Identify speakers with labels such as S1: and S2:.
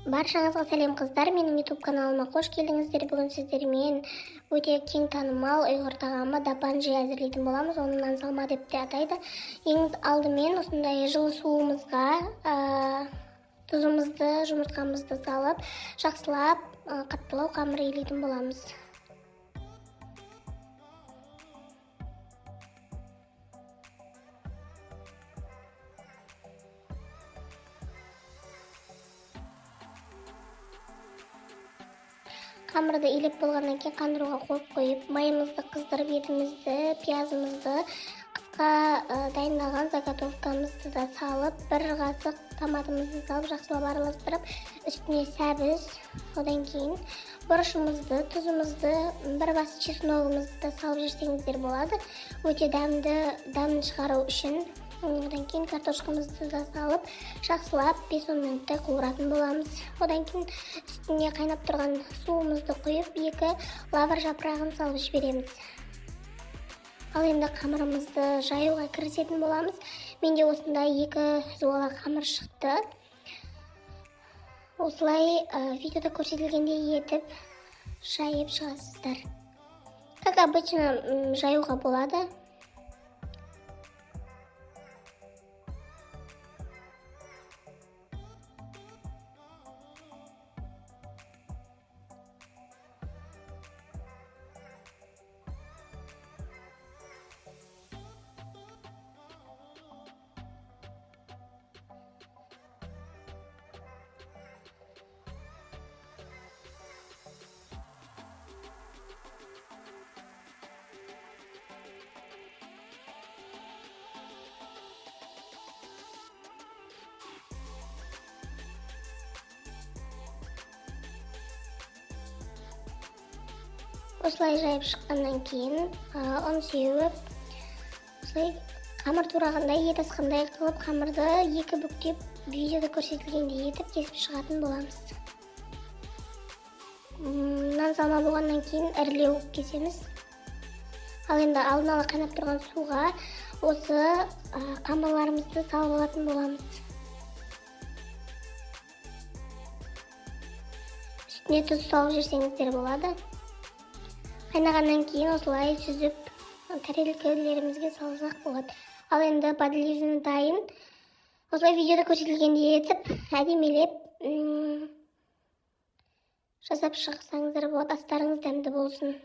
S1: Баршаңызға сәлем қыздар, менің YouTube каналыма қош келдіңіздер. Бүгін сіздермен өте кең танымал ұйғыр тағамы дапан жей әзірлейтін боламыз. Оны нан салма деп те атайды. Ең алдымен осындай жылы суымызға тұзымызды, жұмыртқамызды салып, жақсылап қаттылау қамыр илейтін боламыз. Қамырды илеп болғаннан кейін қандыруға қойып, майымызды қыздырып, етімізді, пиязымызды, қысқа дайындалған заготовкамызды да салып, бір қасық томатымызды салып, жақсылап араластырып, үстіне сәбіз, одан кейін бұрышымызды, тұзымызды, бір бас чесногымызды да салып жіберсеңіздер болады. Өте дәмін шығару үшін. Одан кейін картошкамызды да салып, жақсылап 5-10 минуттай қуыратын боламыз. Одан кейін үстіне қайнап тұрған суымызды құйып, 2 лавр жапырағын салып жібереміз. Ал енді қамырымызды жаюға кірісетін боламыз. Менде осындай 2 зуала қамыр шықты. Осылай видеода көрсетілгендей етіп жайып шығасыздар. Как обычно жаюға болады. Осылай жайып шыққаннан кейін ұн сеуіп, осылай қамыр турағандай, ет асқандай қылып, қамырды 2 бүктеп, видеода көрсетілгендей етіп кесіп шығатын боламыз. Нан салма болғаннан кейін ірілеу кесеміз. Ал енді алдын ала қайнап тұрған суға осы қамырларымызды салып алатын боламыз. Үстіне тұз салып жіберсеңіздер болады. Қайнағаннан кейін осылай сүзіп тәрелкелерімізге салсақ болады. Ал енді подлизуі дайын. Осылай видеода көрсетілгендей етіп, әдемелеп жасап шығсаңыздар болады. Астарыңыз дәмді болсын.